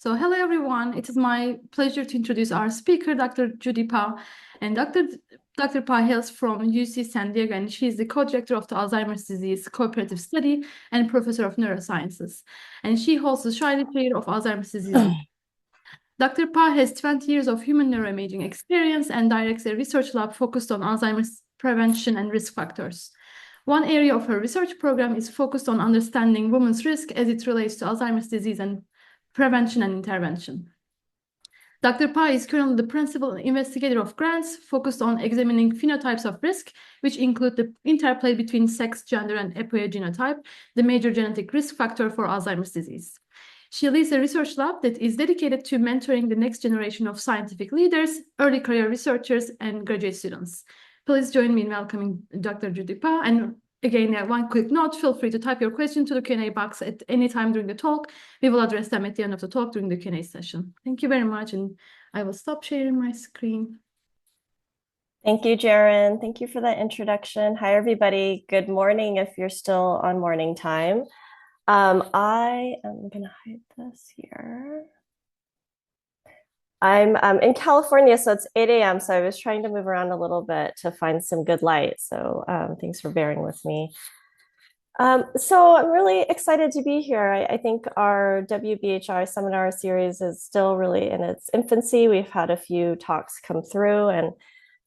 So hello everyone, it is my pleasure to introduce our speaker, Dr. Judy Pa. And Dr. Pa hails from UC San Diego, and she is the co-director of the Alzheimer's disease cooperative study and professor of neurosciences. And she holds the Shiley Chair of Alzheimer's disease. Dr. Pa has 20 years of human neuroimaging experience and directs a research lab focused on Alzheimer's prevention and risk factors. One area of her research program is focused on understanding women's risk as it relates to Alzheimer's disease and prevention and intervention. Dr. Pa is currently the principal investigator of grants focused on examining phenotypes of risk, which include the interplay between sex, gender, and epiogenotype, the major genetic risk factor for Alzheimer's disease. She leads a research lab that is dedicated to mentoring the next generation of scientific leaders, early career researchers, and graduate students. Please join me in welcoming Dr. Judy Pa. And again, one quick note, feel free to type your question to the Q&A box at any time during the talk. We will address them at the end of the talk during the Q&A session. Thank you very much, and I will stop sharing my screen. Thank you, Jaren. Thank you for that introduction. Hi, everybody. Good morning if you're still on morning time. I am going to hide this here. I'm in California, so it's 8 a.m. So I was trying to move around a little bit to find some good light. So thanks for bearing with me. So I'm really excited to be here. I think our WBHI seminar series is still really in its infancy. We've had a few talks come through, and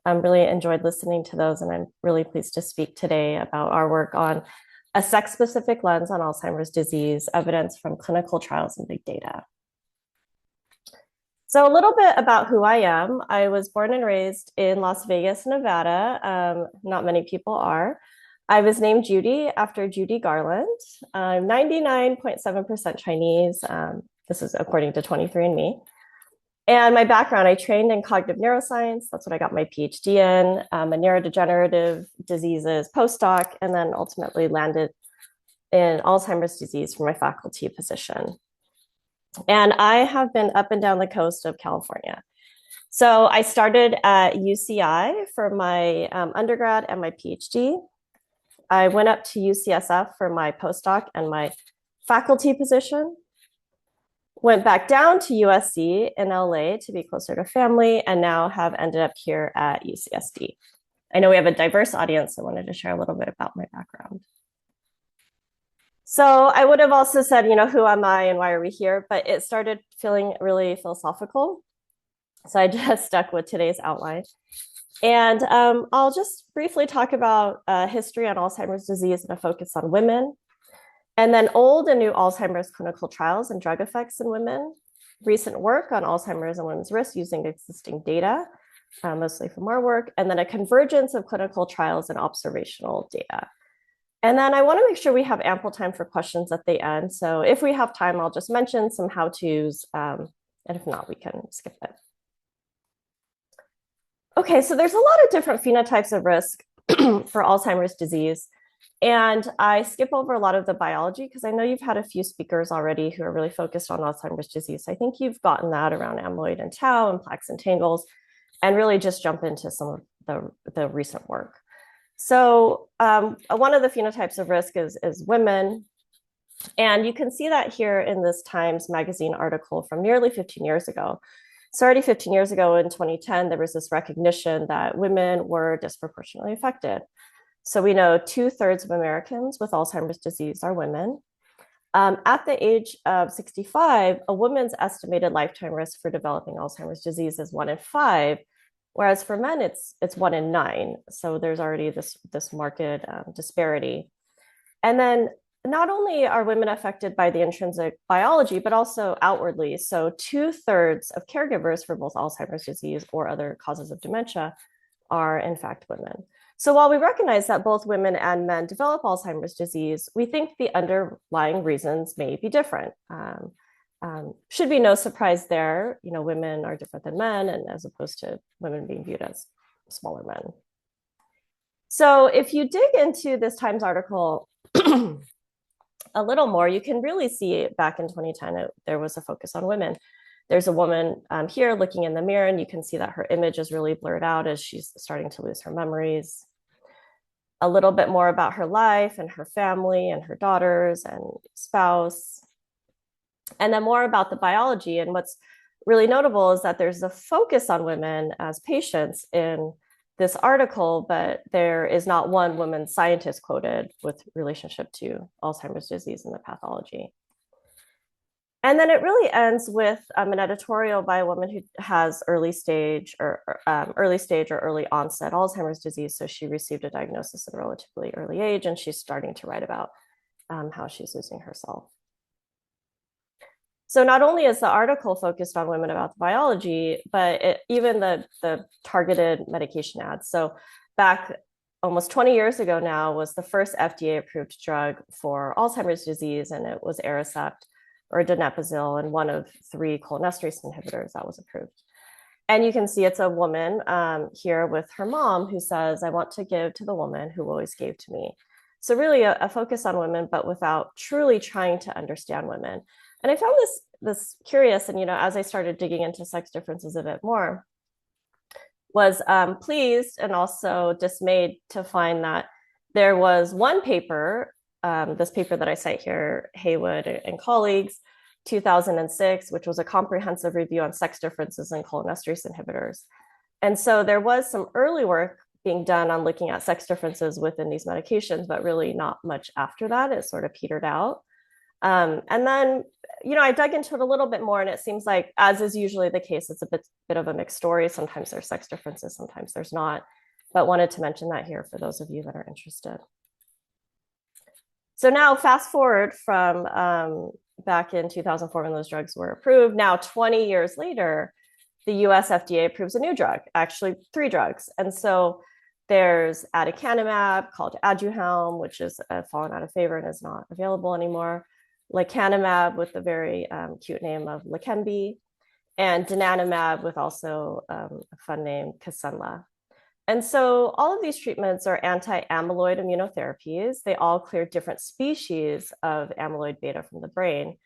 I'm really enjoyed listening to those. And I'm really pleased to speak today about our work on a sex-specific lens on Alzheimer's disease, evidence from clinical trials and big data. So a little bit about who I am. I was born and raised in Las Vegas, Nevada. Not many people are. I was named Judy after Judy Garland. I'm 99.7% Chinese. This is according to 23andMe. And my background, I trained in cognitive neuroscience. That's what I got my PhD in, a neurodegenerative diseases postdoc, and then ultimately landed in Alzheimer's disease for my faculty position. And I have been up and down the coast of California. So I started at UCI for my undergrad and my PhD. I went up to UCSF for my postdoc and my faculty position. Went back down to USC in LA to be closer to family, and now have ended up here at UCSD. I know we have a diverse audience, so I wanted to share a little bit about my background. So I would have also said, who am I and why are we here? But it started feeling really philosophical. So I just stuck with today's outline. And I'll just briefly talk about history on Alzheimer's disease and a focus on women. And then old and new Alzheimer's clinical trials and drug effects in women, recent work on Alzheimer's and women's risk using existing data, mostly from our work, and then a convergence of clinical trials and observational data. And then I want to make sure we have ample time for questions at the end. So if we have time, I'll just mention some how-tos, and if not, we can skip it. Okay, so there's a lot of different phenotypes of risk for Alzheimer's disease. And I skip over a lot of the biology because I know you've had a few speakers already who are really focused on Alzheimer's disease. I think you've gotten that around amyloid and tau and plaques and tangles, and really just jump into some of the recent work. So one of the phenotypes of risk is women. And you can see that here in this Times Magazine article from nearly 15 years ago. So already 15 years ago in 2010, there was this recognition that women were disproportionately affected. So we know 2/3 of Americans with Alzheimer's disease are women. At the age of 65, a woman's estimated lifetime risk for developing Alzheimer's disease is 1 in 5, whereas for men, it's 1 in 9. So there's already this marked disparity. And then not only are women affected by the intrinsic biology, but also outwardly. So 2/3 of caregivers for both Alzheimer's disease or other causes of dementia are in fact women. So while we recognize that both women and men develop Alzheimer's disease, we think the underlying reasons may be different. Should be no surprise there. Women are different than men, and as opposed to women being viewed as smaller men. So if you dig into this Times article a little more, you can really see back in 2010, there was a focus on women. There's a woman here looking in the mirror, and you can see that her image is really blurred out as she's starting to lose her memories. A little bit more about her life and her family and her daughters and spouse. And then more about the biology. And what's really notable is that there's a focus on women as patients in this article, but there is not one woman scientist quoted with relationship to Alzheimer's disease and the pathology. And then it really ends with an editorial by a woman who has early stage or early onset Alzheimer's disease. So she received a diagnosis at a relatively early age, and she's starting to write about how she's losing herself. So not only is the article focused on women about the biology, but even the targeted medication ads. So back almost 20 years ago now was the first FDA approved drug for Alzheimer's disease, and it was Aricept or donepezil, and one of 3 cholinesterase inhibitors that was approved. And you can see it's a woman here with her mom who says, I want to give to the woman who always gave to me. So really a focus on women, but without truly trying to understand women. And I found this curious, and as I started digging into sex differences a bit more, was pleased and also dismayed to find that there was one paper, this paper that I cite here, Haywood and colleagues, 2006, which was a comprehensive review on sex differences in cholinesterase inhibitors. And so there was some early work being done on looking at sex differences within these medications, but really not much after that. It sort of petered out. And then, I dug into it a little bit more, and it seems like, as is usually the case, it's a bit of a mixed story. Sometimes there's sex differences, sometimes there's not, but wanted to mention that here for those of you that are interested. So now fast forward from back in 2004 when those drugs were approved. Now 20 years later, the US FDA approves a new drug, actually 3 drugs. And so there's aducanumab called Aduhelm, which is fallen out of favor and is not available anymore. Lecanemab with the very cute name of Leqembi, and donanemab with also a fun name, Kisunla. And so all of these treatments are anti-amyloid immunotherapies. They all clear different species of amyloid beta from the brain.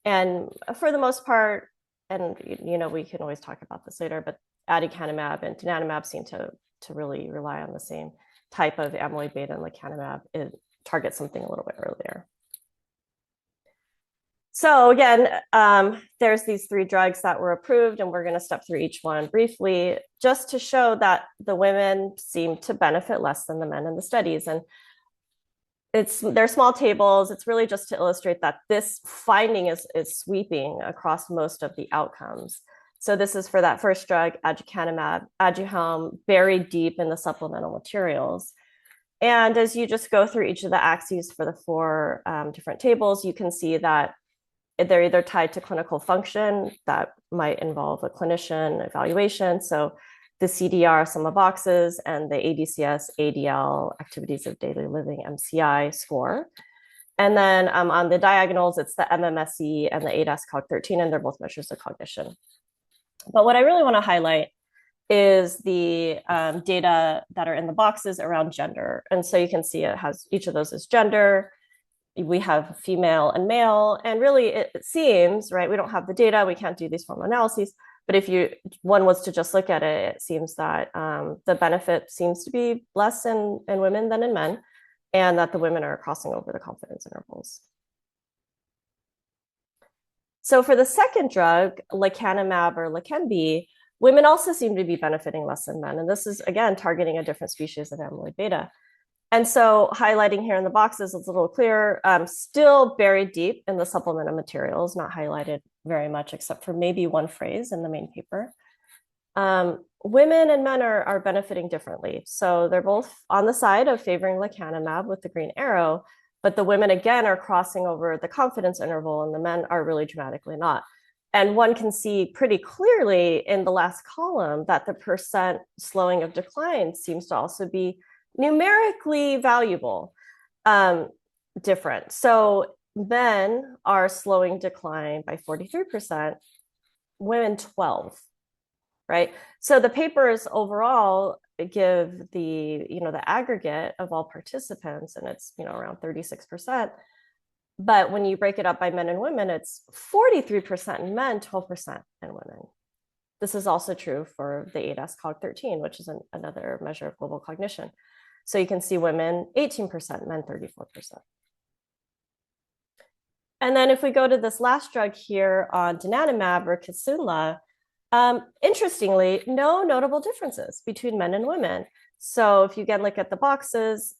And for the most part, and we can always talk about this later, but aducanumab and donanemab seem to really rely on the same type of amyloid beta, and lecanemab targets something a little bit earlier. So again, there's these 3 drugs that were approved, and we're going to step through each one briefly, just to show that the women seem to benefit less than the men in the studies. And they're small tables. It's really just to illustrate that this finding is sweeping across most of the outcomes. So this is for that first drug, aducanumab, Aduhelm, buried deep in the supplemental materials. And as you just go through each of the axes for the 4 different tables, you can see that they're either tied to clinical function that might involve a clinician evaluation. So the CDR sum of boxes and the ADCS ADL activities of daily living MCI score. And then on the diagonals, it's the MMSE and the ADAS-Cog13, and they're both measures of cognition. But what I really want to highlight is the data that are in the boxes around gender. And so you can see it has each of those is gender. We have female and male, and really it seems, right, we don't have the data, we can't do these formal analyses, but if one was to just look at it, it seems that the benefit seems to be less in women than in men, and that the women are crossing over the confidence intervals. So for the second drug, lecanemab or Leqembi, women also seem to be benefiting less than men, and this is, again, targeting a different species of amyloid beta. And so highlighting here in the boxes, it's a little clearer, still buried deep in the supplemental materials, not highlighted very much except for maybe one phrase in the main paper. Women and men are benefiting differently. So they're both on the side of favoring lecanemab with the green arrow, but the women again are crossing over the confidence interval, and the men are really dramatically not. And one can see pretty clearly in the last column that the percent slowing of decline seems to also be numerically valuable, different. So men are slowing decline by 43%, women 12, right? So the papers overall give the aggregate of all participants, and it's around 36%. But when you break it up by men and women, it's 43% in men, 12% in women. This is also true for the ADAS-Cog13, which is another measure of global cognition. So you can see women 18%, men 34%. And then if we go to this last drug here on donanemab or Kisunla, interestingly, no notable differences between men and women. So if you again look at the boxes,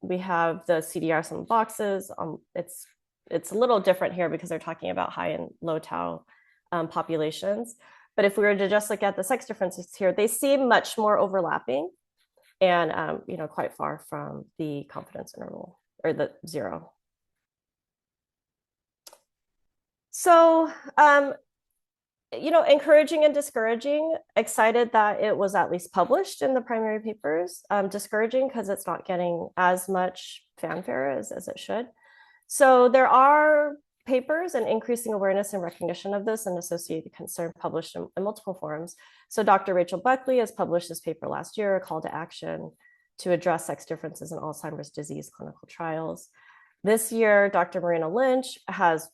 we have the CDR sum of boxes. It's a little different here because they're talking about high and low tau populations. But if we were to just look at the sex differences here, they seem much more overlapping and quite far from the confidence interval or the 0. So encouraging and discouraging. Excited that it was at least published in the primary papers. Discouraging because it's not getting as much fanfare as it should. So there are papers and increasing awareness and recognition of this and associated concern published in multiple forums. So Dr. Rachel Buckley has published this paper last year, a call to action to address sex differences in Alzheimer's disease clinical trials. This year, Dr. Marina Lynch has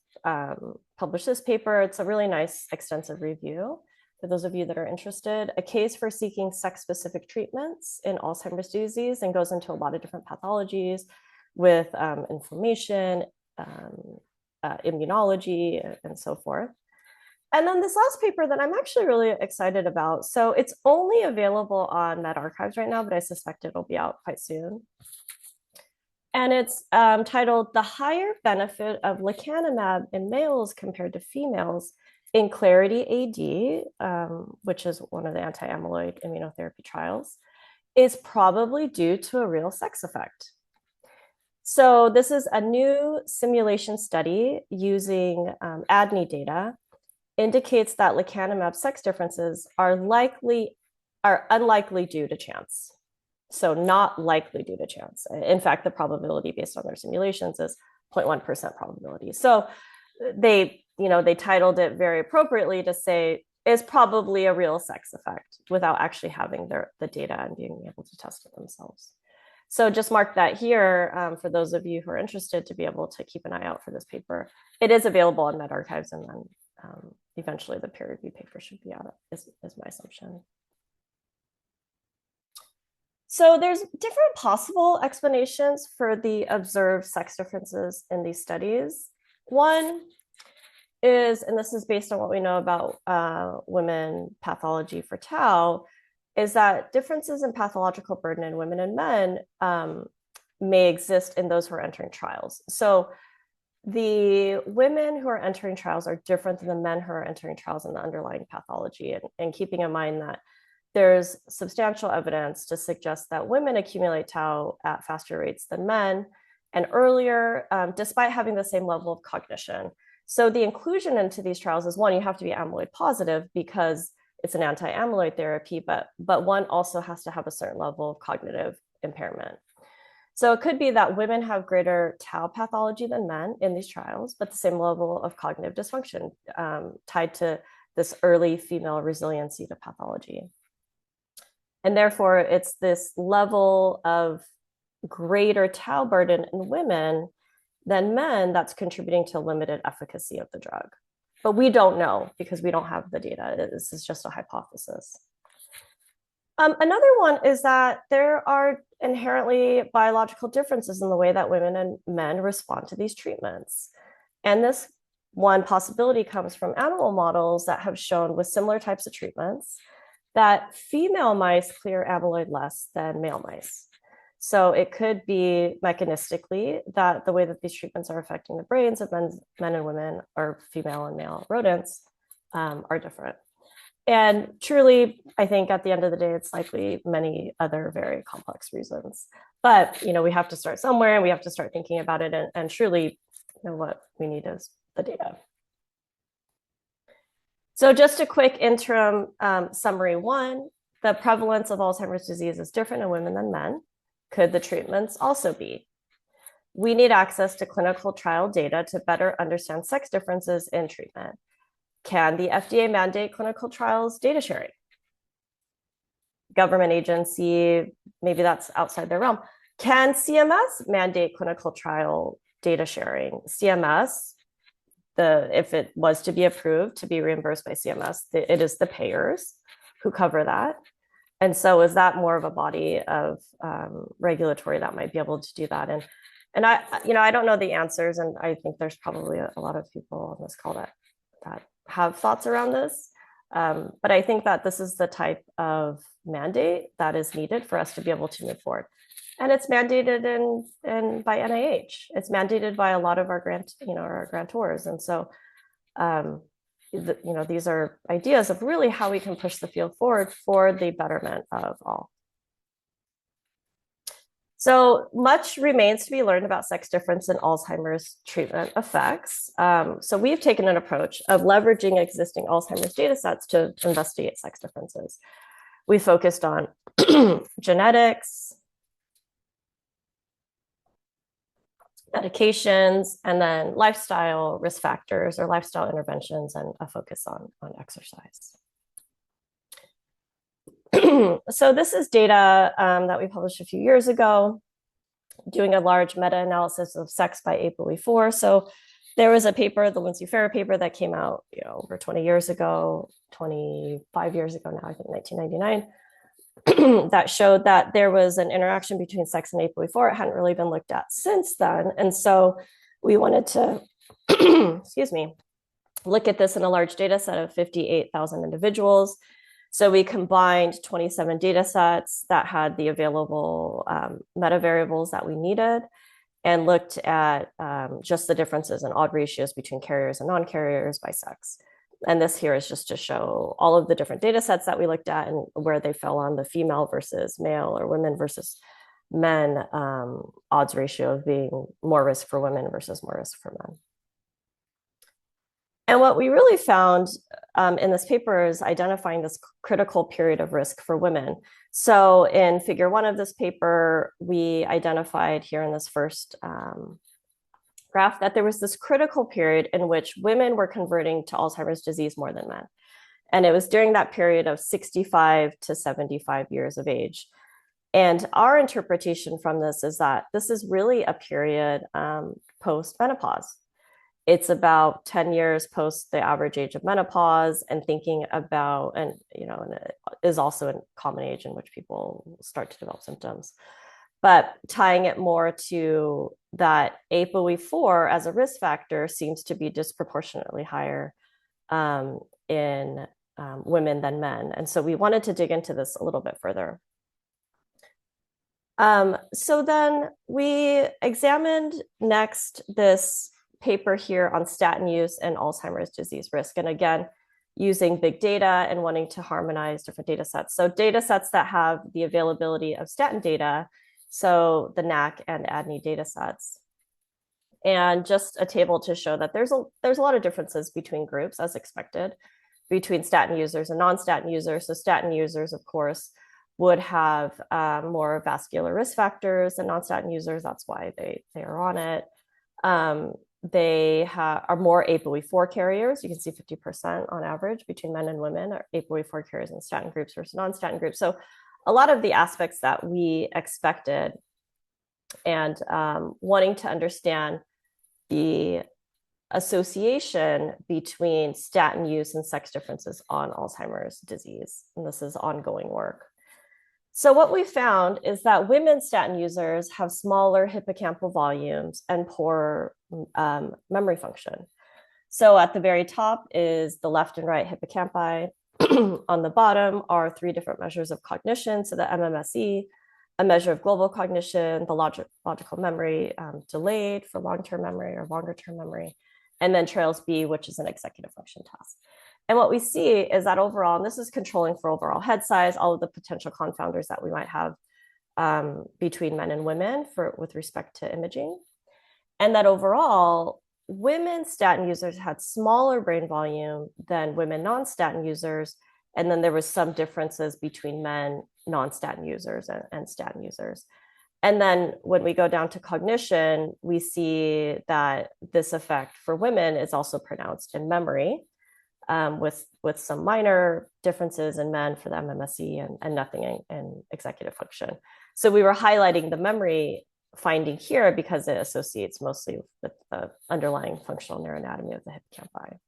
published this paper. It's a really nice, extensive review for those of you that are interested. A case for seeking sex-specific treatments in Alzheimer's disease, and goes into a lot of different pathologies with inflammation, immunology, and so forth. And then this last paper that I'm actually really excited about. So it's only available on medRxiv right now, but I suspect it'll be out quite soon. And it's titled The Higher Benefit of Lecanemab in Males Compared to Females in Clarity AD, which is one of the anti-amyloid immunotherapy trials, is probably due to a real sex effect. So this is a new simulation study using ADNI data, indicates that lecanemab sex differences are unlikely due to chance. So not likely due to chance. In fact, the probability based on their simulations is 0.1% probability. So they titled it very appropriately to say is probably a real sex effect without actually having the data and being able to test it themselves. So just mark that here for those of you who are interested to be able to keep an eye out for this paper. It is available on medRxiv, and then eventually the peer review paper should be out, is my assumption. So there's different possible explanations for the observed sex differences in these studies. One is, and this is based on what we know about women pathology for tau, is that differences in pathological burden in women and men may exist in those who are entering trials. So the women who are entering trials are different than the men who are entering trials in the underlying pathology, and keeping in mind that there's substantial evidence to suggest that women accumulate tau at faster rates than men and earlier, despite having the same level of cognition. So the inclusion into these trials is, one, you have to be amyloid positive because it's an anti-amyloid therapy, but one also has to have a certain level of cognitive impairment. So it could be that women have greater tau pathology than men in these trials, but the same level of cognitive dysfunction tied to this early female resiliency to pathology. And therefore, it's this level of greater tau burden in women than men that's contributing to limited efficacy of the drug. But we don't know because we don't have the data. This is just a hypothesis. Another one is that there are inherently biological differences in the way that women and men respond to these treatments. And this one possibility comes from animal models that have shown with similar types of treatments that female mice clear amyloid less than male mice. So it could be mechanistically that the way that these treatments are affecting the brains of men and women, or female and male rodents, are different. And truly, I think at the end of the day, it's likely many other very complex reasons. But we have to start somewhere, and we have to start thinking about it. And truly, what we need is the data. So just a quick interim summary. One, the prevalence of Alzheimer's disease is different in women than men. Could the treatments also be? We need access to clinical trial data to better understand sex differences in treatment. Can the FDA mandate clinical trials data sharing? Government agency, maybe that's outside their realm. Can CMS mandate clinical trial data sharing? CMS, if it was to be approved to be reimbursed by CMS, it is the payers who cover that. And so is that more of a body of regulatory that might be able to do that? And I don't know the answers, and I think there's probably a lot of people on this call that have thoughts around this. But I think that this is the type of mandate that is needed for us to be able to move forward. And it's mandated by NIH. It's mandated by a lot of our our grantors. And so, these are ideas of really how we can push the field forward for the betterment of all. So much remains to be learned about sex difference in Alzheimer's treatment effects. So we've taken an approach of leveraging existing Alzheimer's data sets to investigate sex differences. We focused on genetics, medications, and then lifestyle risk factors or lifestyle interventions, and a focus on exercise. So this is data that we published a few years ago, doing a large meta-analysis of sex by ApoE4. So there was a paper, the Lindsay Farrer paper, that came out over 20 years ago, 25 years ago now, I think 1999, that showed that there was an interaction between sex and ApoE4. It hadn't really been looked at since then. And so we wanted to, excuse me, look at this in a large data set of 58,000 individuals. So we combined 27 data sets that had the available meta variables that we needed, and looked at just the differences in odd ratios between carriers and non-carriers by sex. And this here is just to show all of the different data sets that we looked at and where they fell on the female versus male or women versus men odds ratio of being more risk for women versus more risk for men. And what we really found in this paper is identifying this critical period of risk for women. So in figure 1 of this paper, we identified here in this first graph that there was this critical period in which women were converting to Alzheimer's disease more than men. And it was during that period of 65 to 75 years of age. And our interpretation from this is that this is really a period post-menopause. It's about 10 years post the average age of menopause, and thinking about, and it is also a common age in which people start to develop symptoms, but tying it more to that ApoE4 as a risk factor seems to be disproportionately higher in women than men. And so we wanted to dig into this a little bit further. So then we examined next this paper here on statin use and Alzheimer's disease risk. And again, using big data and wanting to harmonize different data sets. So data sets that have the availability of statin data, so the NAC and ADNI data sets. And just a table to show that there's a lot of differences between groups, as expected, between statin users and non-statin users. So statin users, of course, would have more vascular risk factors than non-statin users. That's why they are on it. They are more ApoE4 carriers. You can see 50% on average between men and women are ApoE4 carriers in statin groups versus non-statin groups. So a lot of the aspects that we expected, and wanting to understand the association between statin use and sex differences on Alzheimer's disease. And this is ongoing work. So what we found is that women statin users have smaller hippocampal volumes and poor memory function. So at the very top is the left and right hippocampi. On the bottom are 3 different measures of cognition. So the MMSE, a measure of global cognition, the logical memory delayed for long-term memory or longer-term memory, and then Trails B, which is an executive function task. And what we see is that overall, and this is controlling for overall head size, all of the potential confounders that we might have between men and women with respect to imaging, and that overall, women statin users had smaller brain volume than women non-statin users, and then there was some differences between men non-statin users and statin users. And then when we go down to cognition, we see that this effect for women is also pronounced in memory, with some minor differences in men for the MMSE and nothing in executive function. So we were highlighting the memory finding here because it associates mostly with the underlying functional neuroanatomy of the hippocampi.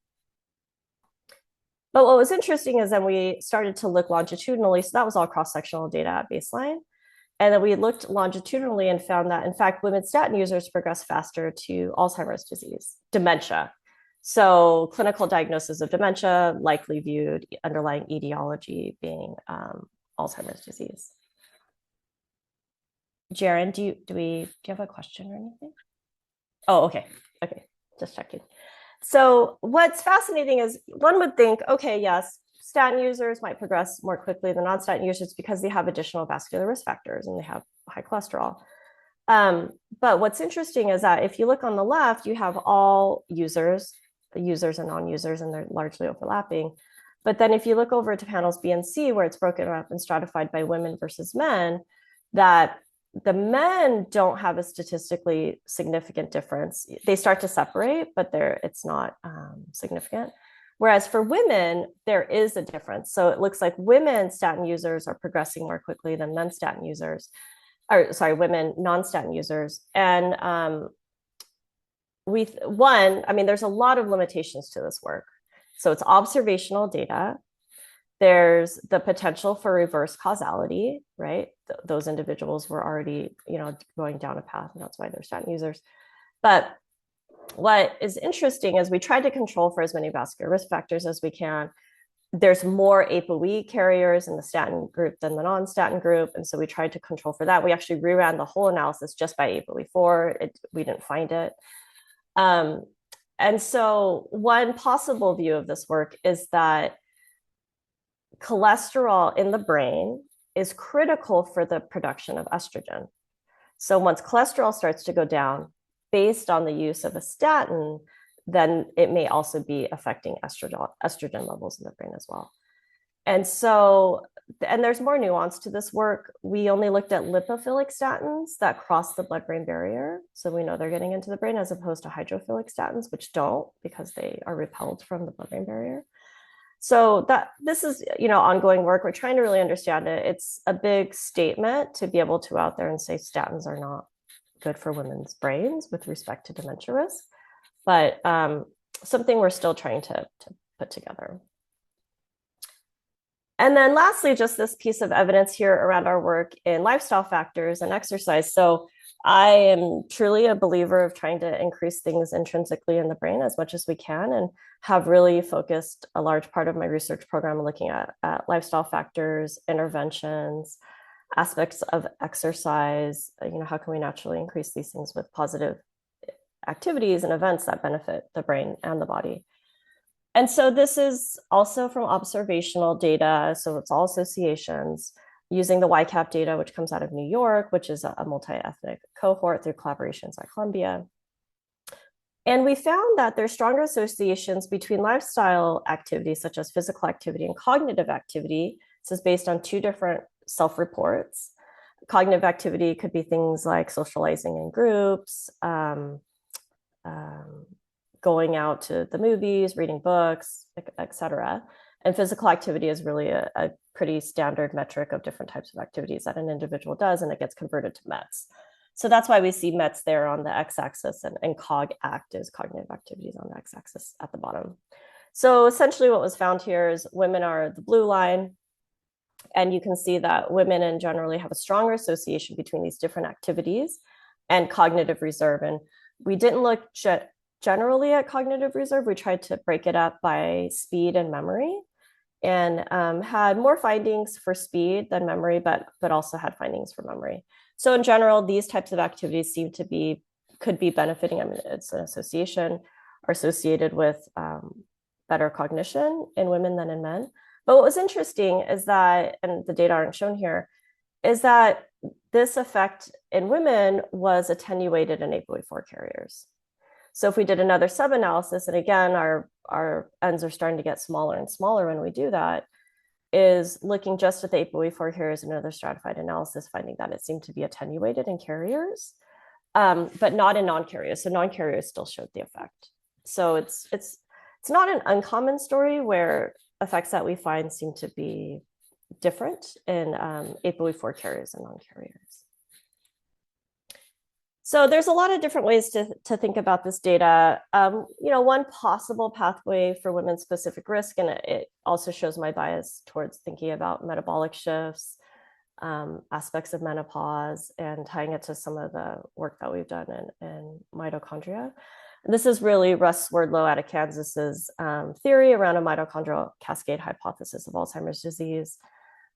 But what was interesting is then we started to look longitudinally, so that was all cross-sectional data at baseline. And then we looked longitudinally and found that, in fact, women statin users progress faster to Alzheimer's disease, dementia. So clinical diagnosis of dementia, likely viewed underlying etiology being Alzheimer's disease. Jaren, do you have a question or anything? Oh, okay. Okay, just checking. So what's fascinating is one would think, okay, yes, statin users might progress more quickly than non-statin users because they have additional vascular risk factors and they have high cholesterol. But what's interesting is that if you look on the left, you have all users, the users and non-users, and they're largely overlapping. But then if you look over to panels B and C, where it's broken up and stratified by women versus men, that the men don't have a statistically significant difference. They start to separate, but it's not significant. Whereas for women, there is a difference. So it looks like women statin users are progressing more quickly than men statin users, or sorry, women non-statin users. And I mean, there's a lot of limitations to this work. So it's observational data. There's the potential for reverse causality, right? Those individuals were already, going down a path, and that's why they're statin users. But what is interesting is we tried to control for as many vascular risk factors as we can. There's more ApoE carriers in the statin group than the non-statin group. And so we tried to control for that. We actually reran the whole analysis just by ApoE4. We didn't find it. And so one possible view of this work is that cholesterol in the brain is critical for the production of estrogen. So once cholesterol starts to go down based on the use of a statin, then it may also be affecting estrogen levels in the brain as well. And so, and there's more nuance to this work. We only looked at lipophilic statins that cross the blood-brain barrier. So we know they're getting into the brain, as opposed to hydrophilic statins, which don't, because they are repelled from the blood-brain barrier. So this is, ongoing work. We're trying to really understand it. It's a big statement to be able to out there and say statins are not good for women's brains with respect to dementia risk, but something we're still trying to put together. And then lastly, just this piece of evidence here around our work in lifestyle factors and exercise. So I am truly a believer of trying to increase things intrinsically in the brain as much as we can, and have really focused a large part of my research program looking at lifestyle factors, interventions, aspects of exercise. How can we naturally increase these things with positive activities and events that benefit the brain and the body? And so this is also from observational data. So it's all associations using the YCAP data, which comes out of New York, which is a multi-ethnic cohort through collaborations at Columbia. And we found that there's stronger associations between lifestyle activities, such as physical activity and cognitive activity. This is based on 2 different self-reports. Cognitive activity could be things like socializing in groups, going out to the movies, reading books, etc. And physical activity is really a pretty standard metric of different types of activities that an individual does, and it gets converted to METs. So that's why we see METs there on the x-axis, and COG-ACT is cognitive activities on the x-axis at the bottom. So essentially what was found here is women are the blue line, and you can see that women in generally have a stronger association between these different activities and cognitive reserve. And we didn't look generally at cognitive reserve. We tried to break it up by speed and memory, and had more findings for speed than memory, but also had findings for memory. So in general, these types of activities could be benefiting. I mean, it's an association, are associated with better cognition in women than in men. But what was interesting is that, and the data aren't shown here, is that this effect in women was attenuated in ApoE4 carriers. So if we did another sub-analysis, and again, our ends are starting to get smaller and smaller when we do that, is looking just at the ApoE4 carriers in another stratified analysis, finding that it seemed to be attenuated in carriers, but not in non-carriers. So non-carriers still showed the effect. So it's not an uncommon story where effects that we find seem to be different in ApoE4 carriers and non-carriers. So there's a lot of different ways to think about this data. One possible pathway for women's specific risk, and it also shows my bias towards thinking about metabolic shifts, aspects of menopause and tying it to some of the work that we've done in mitochondria. This is really Russ Swerdlow out of Kansas's theory around a mitochondrial cascade hypothesis of Alzheimer's disease.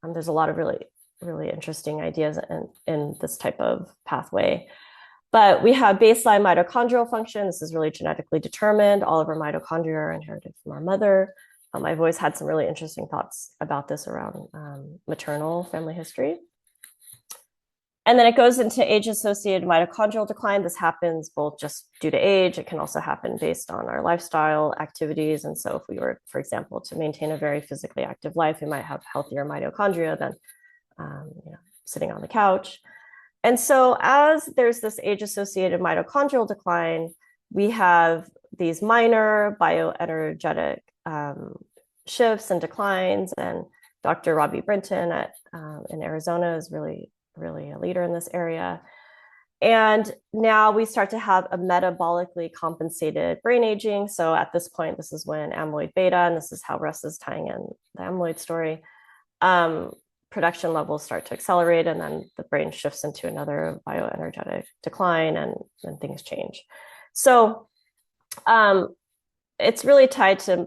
There's a lot of really, really interesting ideas in this type of pathway. But we have baseline mitochondrial function. This is really genetically determined. All of our mitochondria are inherited from our mother. I've always had some really interesting thoughts about this around maternal family history. And then it goes into age-associated mitochondrial decline. This happens both just due to age. It can also happen based on our lifestyle activities. And so if we were, for example, to maintain a very physically active life, we might have healthier mitochondria than sitting on the couch. And so as there's this age-associated mitochondrial decline, we have these minor bioenergetic shifts and declines. And Dr. Robbie Brinton in Arizona is really a leader in this area. And now we start to have a metabolically compensated brain aging. So at this point, this is when amyloid beta, and this is how Russ is tying in the amyloid story, production levels start to accelerate, and then the brain shifts into another bioenergetic decline, and things change. So it's really tied to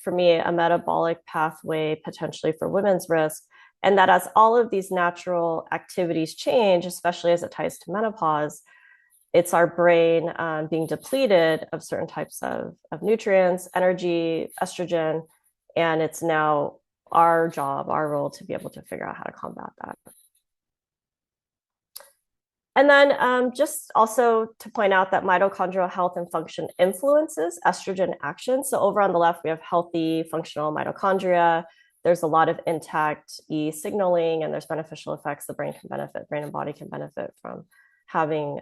for me, a metabolic pathway potentially for women's risk. And that as all of these natural activities change, especially as it ties to menopause, it's our brain being depleted of certain types of nutrients, energy, estrogen, and it's now our job, our role to be able to figure out how to combat that. And then just also to point out that mitochondrial health and function influences estrogen action. So over on the left, we have healthy functional mitochondria. There's a lot of intact E signaling, and there's beneficial effects the brain and body can benefit from having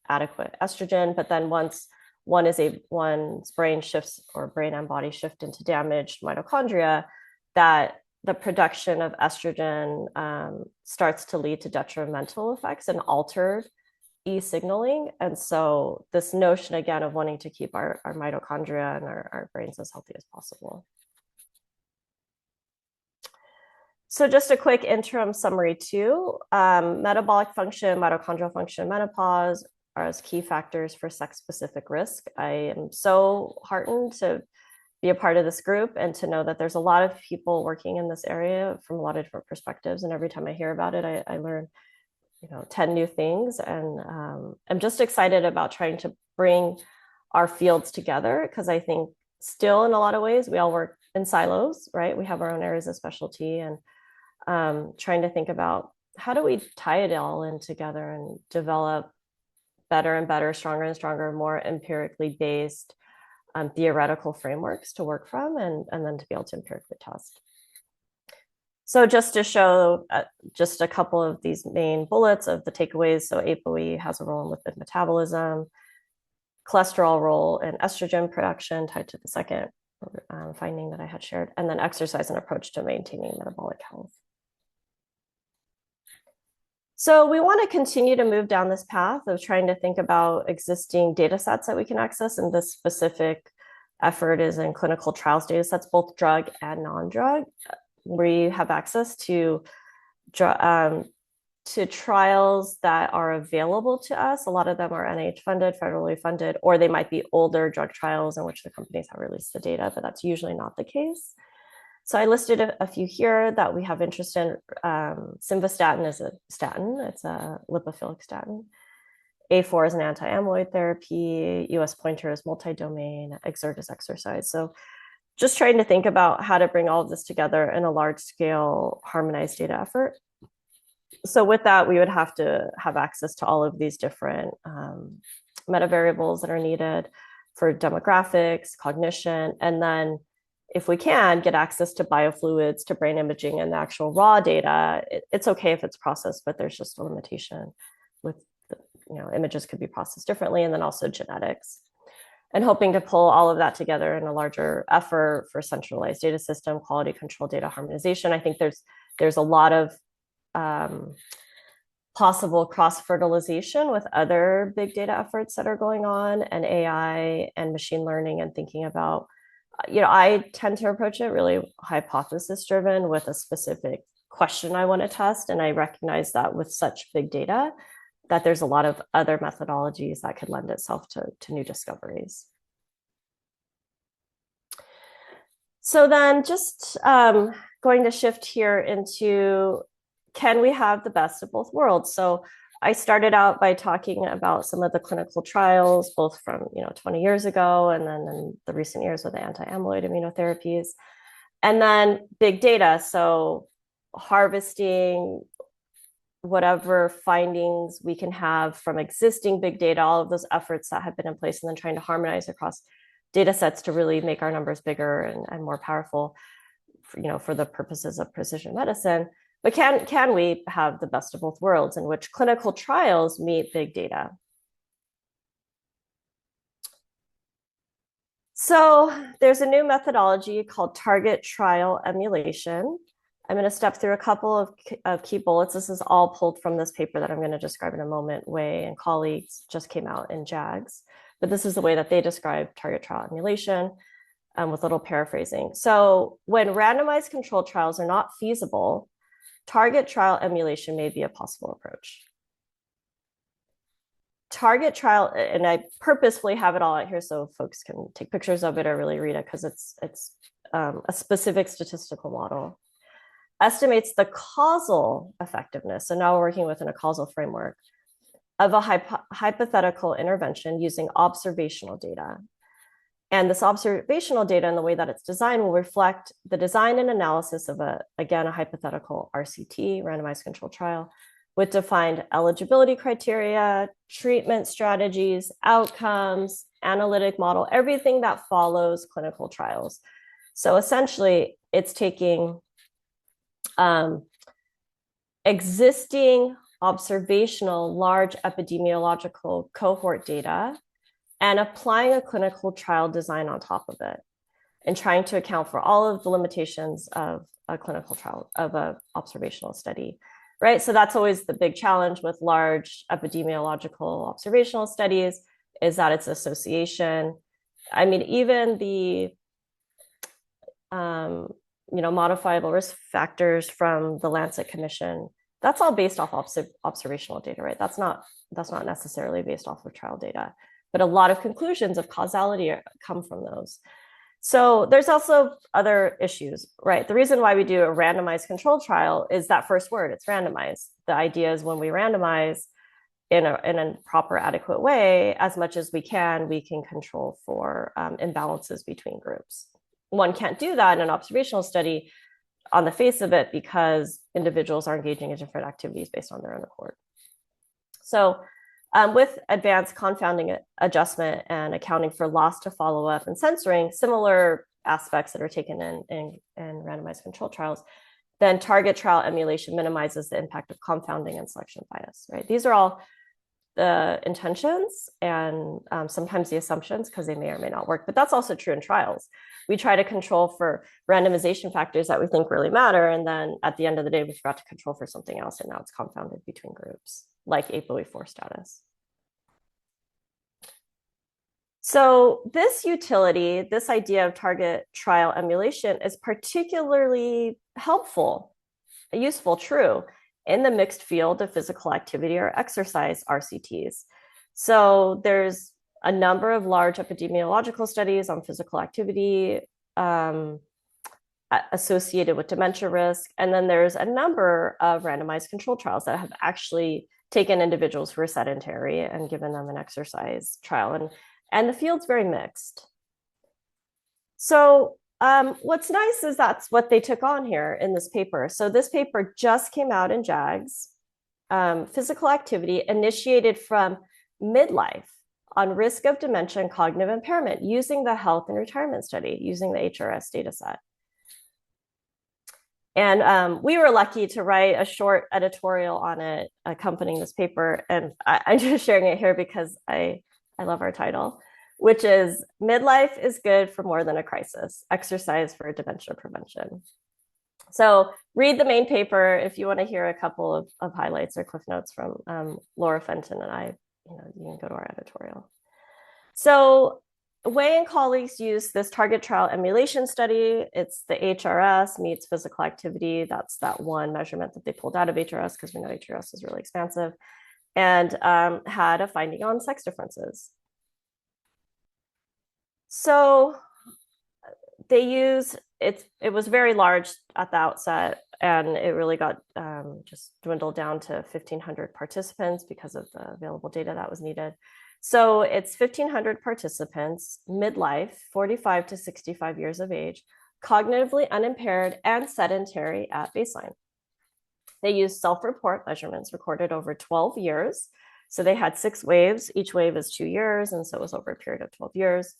adequate estrogen. But then once one's brain shifts, or brain and body shift into damaged mitochondria, that the production of estrogen starts to lead to detrimental effects and altered E signaling. And so this notion again of wanting to keep our mitochondria and our brains as healthy as possible. So just a quick interim summary too. Metabolic function, mitochondrial function, menopause are as key factors for sex-specific risk. I am so heartened to be a part of this group and to know that there's a lot of people working in this area from a lot of different perspectives. And every time I hear about it, I learn 10 new things. And I'm just excited about trying to bring our fields together, because I think still in a lot of ways, we all work in silos, right? We have our own areas of specialty, and trying to think about how do we tie it all in together and develop better and better, stronger and stronger, more empirically based theoretical frameworks to work from, and then to be able to empirically test. So just to show just a couple of these main bullets of the takeaways. So ApoE has a role in lipid metabolism, cholesterol role in estrogen production tied to the second finding that I had shared, and then exercise and approach to maintaining metabolic health. So we want to continue to move down this path of trying to think about existing data sets that we can access. And this specific effort is in clinical trials data sets, both drug and non-drug. We have access to trials that are available to us. A lot of them are NIH funded, federally funded, or they might be older drug trials in which the companies have released the data, but that's usually not the case. So I listed a few here that we have interest in. Simvastatin is a statin. It's a lipophilic statin. A4 is an anti-amyloid therapy. US Pointer is multi-domain. Exert is exercise. So just trying to think about how to bring all of this together in a large-scale harmonized data effort. So with that, we would have to have access to all of these different meta variables that are needed for demographics, cognition, and then if we can get access to biofluids, to brain imaging and the actual raw data. It's okay if it's processed, but there's just a limitation with, images could be processed differently, and then also genetics. And hoping to pull all of that together in a larger effort for centralized data system, quality control, data harmonization. I think there's a lot of possible cross-fertilization with other big data efforts that are going on, and AI and machine learning, and thinking about, I tend to approach it really hypothesis driven with a specific question I want to test. And I recognize that with such big data, that there's a lot of other methodologies that could lend itself to new discoveries. So then just going to shift here into, can we have the best of both worlds? So I started out by talking about some of the clinical trials, both from 20 years ago and then in the recent years with the anti-amyloid immunotherapies, and then big data. So harvesting whatever findings we can have from existing big data, all of those efforts that have been in place, and then trying to harmonize across data sets to really make our numbers bigger and more powerful for the purposes of precision medicine. But can we have the best of both worlds in which clinical trials meet big data? So there's a new methodology called target trial emulation. I'm going to step through a couple of key bullets. This is all pulled from this paper that I'm going to describe in a moment. Wei and colleagues just came out in JAGS. But this is the way that they describe target trial emulation, with a little paraphrasing. So when randomized controlled trials are not feasible, target trial emulation may be a possible approach. Target trial, and I purposefully have it all out here so folks can take pictures of it or really read it, because it's a specific statistical model, estimates the causal effectiveness. So now we're working within a causal framework of a hypothetical intervention using observational data. And this observational data and the way that it's designed will reflect the design and analysis of a hypothetical RCT, randomized controlled trial, with defined eligibility criteria, treatment strategies, outcomes, analytic model, everything that follows clinical trials. So essentially, it's taking existing observational large epidemiological cohort data and applying a clinical trial design on top of it and trying to account for all of the limitations of a clinical trial, of an observational study, right? So that's always the big challenge with large epidemiological observational studies, is that it's association. I mean, even the modifiable risk factors from the Lancet Commission, that's all based off observational data, right? That's not necessarily based off of trial data, but a lot of conclusions of causality come from those. So there's also other issues, right? The reason why we do a randomized controlled trial is that first word, it's randomized. The idea is when we randomize in a proper, adequate way, as much as we can control for imbalances between groups. One can't do that in an observational study on the face of it because individuals are engaging in different activities based on their own accord. So with advanced confounding adjustment and accounting for loss to follow-up and censoring, similar aspects that are taken in randomized controlled trials, then target trial emulation minimizes the impact of confounding and selection bias, right? These are all the intentions and sometimes the assumptions, because they may or may not work, but that's also true in trials. We try to control for randomization factors that we think really matter, and then at the end of the day, we forgot to control for something else, and now it's confounded between groups, like ApoE4 status. So this utility, this idea of target trial emulation is particularly helpful, useful, true, in the mixed field of physical activity or exercise RCTs. So there's a number of large epidemiological studies on physical activity associated with dementia risk. And then there's a number of randomized controlled trials that have actually taken individuals who are sedentary and given them an exercise trial. And the field's very mixed. So what's nice is that's what they took on here in this paper. So this paper just came out in JAGS, physical activity initiated from midlife on risk of dementia and cognitive impairment using the health and retirement study, using the HRS dataset. And we were lucky to write a short editorial on it accompanying this paper. And I'm just sharing it here because I love our title, which is Midlife is Good for More Than a Crisis, Exercise for Dementia Prevention. So read the main paper if you want to hear a couple of highlights or cliff notes from Laura Fenton and I, you can go to our editorial. So Wei and colleagues used this target trial emulation study. It's the HRS meets physical activity. That's that one measurement that they pulled out of HRS because we know HRS is really expansive, and had a finding on sex differences. So they use it. It was very large at the outset, and it really got just dwindled down to 1,500 participants because of the available data that was needed. So it's 1,500 participants, midlife, 45 to 65 years of age, cognitively unimpaired and sedentary at baseline. They used self-report measurements recorded over 12 years. So they had 6 waves. Each wave is 2 years, and so it was over a period of 12 years.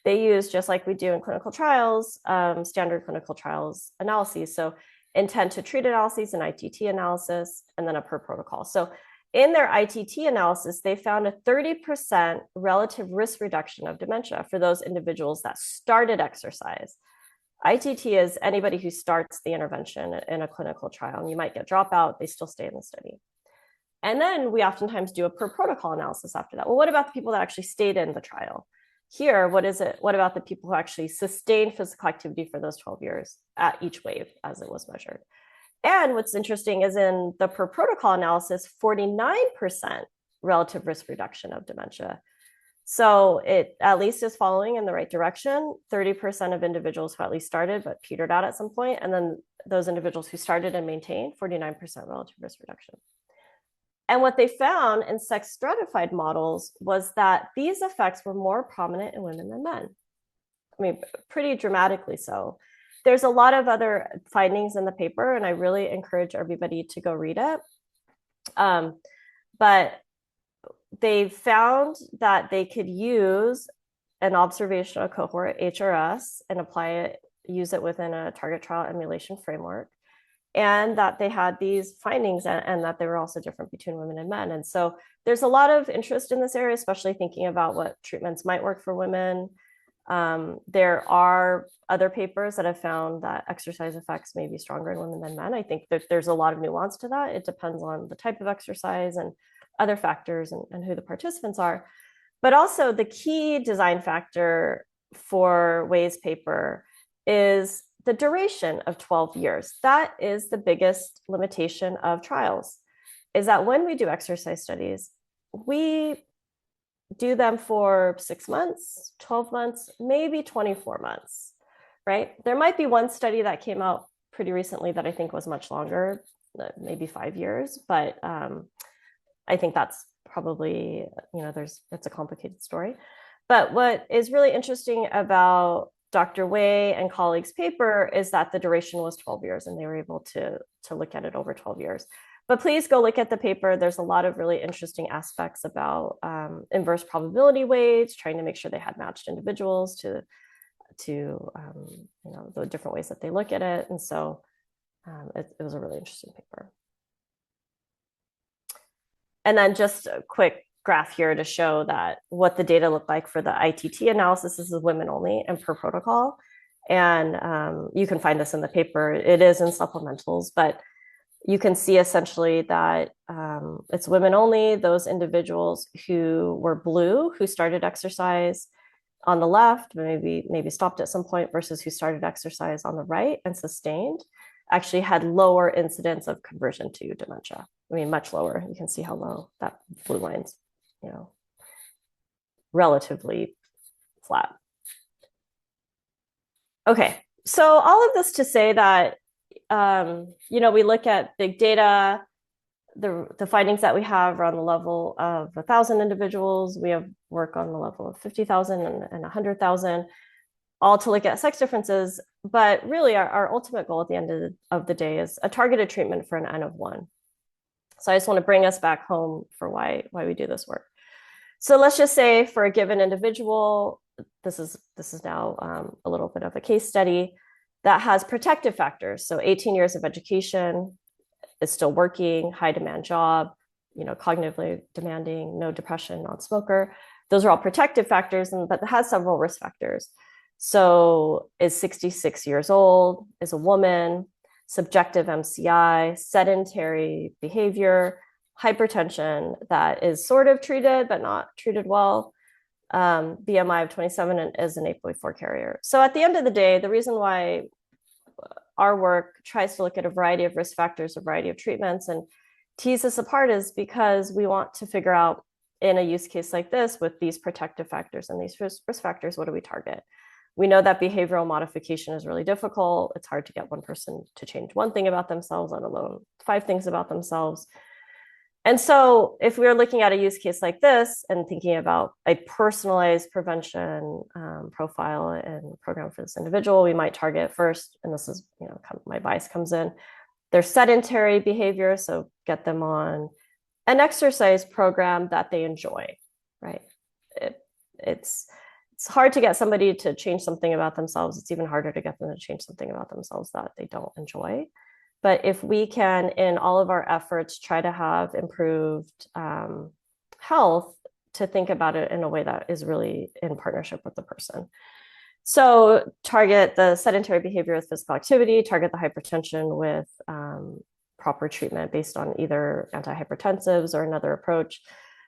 They use, just like we do in clinical trials, standard clinical trials analyses. So intent to treat analyses and ITT analysis, and then a per protocol. So in their ITT analysis, they found a 30% relative risk reduction of dementia for those individuals that started exercise. ITT is anybody who starts the intervention in a clinical trial, and you might get dropout, they still stay in the study. And then we oftentimes do a per protocol analysis after that. Well, what about the people that actually stayed in the trial? Here, what is it? What about the people who actually sustained physical activity for those 12 years at each wave as it was measured? And what's interesting is in the per protocol analysis, 49% relative risk reduction of dementia. So it at least is following in the right direction. 30% of individuals who at least started but petered out at some point, and then those individuals who started and maintained 49% relative risk reduction. And what they found in sex stratified models was that these effects were more prominent in women than men. I mean, pretty dramatically so. There's a lot of other findings in the paper, and I really encourage everybody to go read it. But they found that they could use an observational cohort, HRS, and apply it, use it within a target trial emulation framework, and that they had these findings, and that they were also different between women and men. And so there's a lot of interest in this area, especially thinking about what treatments might work for women. There are other papers that have found that exercise effects may be stronger in women than men. I think that there's a lot of nuance to that. It depends on the type of exercise and other factors and who the participants are. But also the key design factor for Wei's paper is the duration of 12 years. That is the biggest limitation of trials, is that when we do exercise studies, we do them for 6 months, 12 months, maybe 24 months, right? There might be one study that came out pretty recently that I think was much longer, maybe 5 years, but I think that's probably, it's a complicated story. But what is really interesting about Dr. Wei and colleagues' paper is that the duration was 12 years, and they were able to look at it over 12 years. But please go look at the paper. There's a lot of really interesting aspects about inverse probability weights, trying to make sure they had matched individuals to the different ways that they look at it. And so it was a really interesting paper. And then just a quick graph here to show that what the data look like for the ITT analysis. This is women only and per protocol. And you can find this in the paper. It is in supplementals, but you can see essentially that it's women only, those individuals who were blue, who started exercise on the left, maybe stopped at some point, versus who started exercise on the right and sustained, actually had lower incidence of conversion to dementia. I mean, much lower. You can see how low that blue line's, relatively flat. Okay, so all of this to say that, we look at big data, the findings that we have are on the level of 1,000 individuals. We have work on the level of 50,000 and 100,000, all to look at sex differences. But really, our ultimate goal at the end of the day is a targeted treatment for an N of 1. So I just want to bring us back home for why we do this work. So let's just say for a given individual, this is now a little bit of a case study that has protective factors. So 18 years of education, is still working, high demand job, cognitively demanding, no depression, non-smoker. Those are all protective factors, but it has several risk factors. So is 66 years old, is a woman, subjective MCI, sedentary behavior, hypertension that is sort of treated, but not treated well, BMI of 27 and is an APOE4 carrier. So at the end of the day, the reason why our work tries to look at a variety of risk factors, a variety of treatments, and tease this apart is because we want to figure out in a use case like this with these protective factors and these risk factors, what do we target? We know that behavioral modification is really difficult. It's hard to get one person to change one thing about themselves, let alone 5 things about themselves. And so if we were looking at a use case like this and thinking about a personalized prevention profile and program for this individual, we might target first, and this is, kind of my bias comes in, their sedentary behavior. So get them on an exercise program that they enjoy, right? It's hard to get somebody to change something about themselves. It's even harder to get them to change something about themselves that they don't enjoy. But if we can, in all of our efforts, try to have improved health, to think about it in a way that is really in partnership with the person. So target the sedentary behavior with physical activity, target the hypertension with proper treatment based on either antihypertensives or another approach.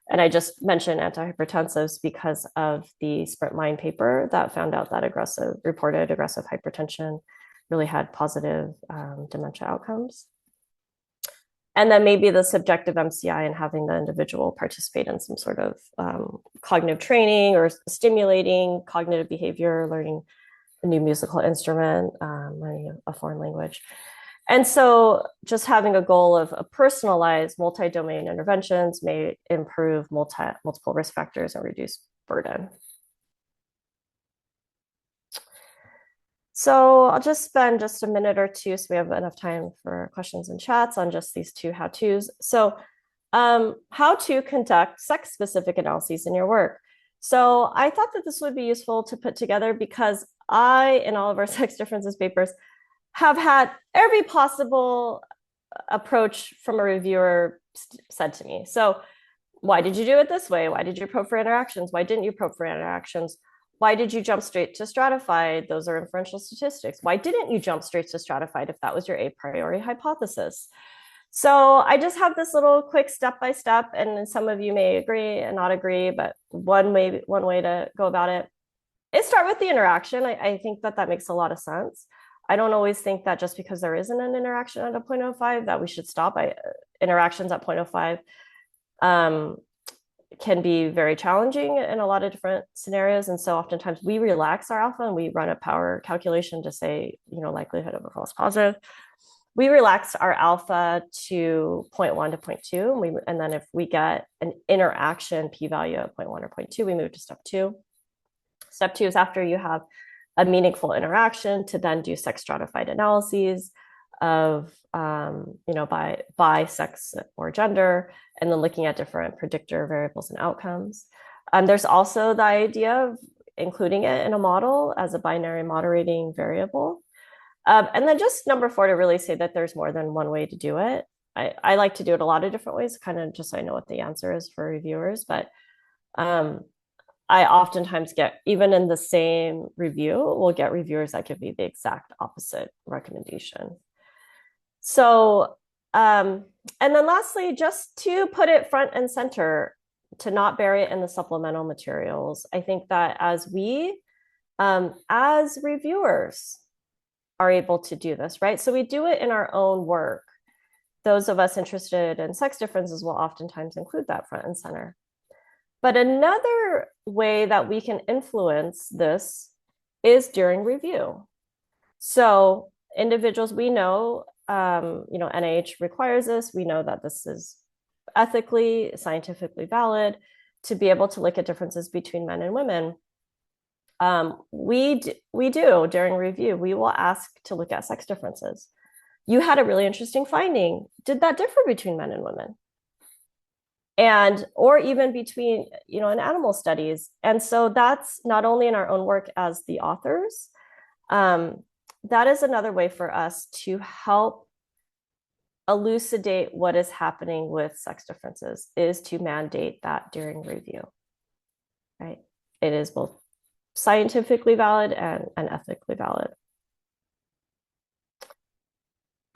And I just mentioned antihypertensives because of the Sprint Mind paper that found out that reported aggressive hypertension really had positive dementia outcomes. And then maybe the subjective MCI and having the individual participate in some sort of cognitive training or stimulating cognitive behavior, learning a new musical instrument, learning a foreign language. And so just having a goal of a personalized multi-domain interventions may improve multiple risk factors and reduce burden. So I'll just spend just a minute or two so we have enough time for questions and chats on just these 2 how-tos. So how to conduct sex-specific analyses in your work. So I thought that this would be useful to put together because I, in all of our sex differences papers, have had every possible approach from a reviewer said to me. So why did you do it this way? Why did you probe for interactions? Why didn't you probe for interactions? Why did you jump straight to stratified? Those are inferential statistics. Why didn't you jump straight to stratified if that was your a priori hypothesis? So I just have this little quick step-by-step, and some of you may agree and not agree, but one way to go about it is start with the interaction. I think that makes a lot of sense. I don't always think that just because there isn't an interaction at a 0.05 that we should stop. Interactions at 0.05 can be very challenging in a lot of different scenarios. And so oftentimes we relax our alpha and we run a power calculation to say, likelihood of a false positive. We relax our alpha to 0.1 to 0.2. And then if we get an interaction p-value at 0.1 or 0.2, we move to step 2. Step 2 is after you have a meaningful interaction to then do sex stratified analyses of, by sex or gender, and then looking at different predictor variables and outcomes. There's also the idea of including it in a model as a binary moderating variable. And then just number 4, to really say that there's more than one way to do it. I like to do it a lot of different ways, kind of just so I know what the answer is for reviewers. But I oftentimes get, even in the same review, we'll get reviewers that give me the exact opposite recommendation. So, and then lastly, just to put it front and center, to not bury it in the supplemental materials. I think that as we, as reviewers, are able to do this, right? So we do it in our own work. Those of us interested in sex differences will oftentimes include that front and center. But another way that we can influence this is during review. So individuals, we know, NIH requires this. We know that this is ethically, scientifically valid to be able to look at differences between men and women. We do during review, we will ask to look at sex differences. You had a really interesting finding. Did that differ between men and women? And, or even between, in animal studies. And so that's not only in our own work as the authors, that is another way for us to help elucidate what is happening with sex differences, is to mandate that during review, right? It is both scientifically valid and ethically valid.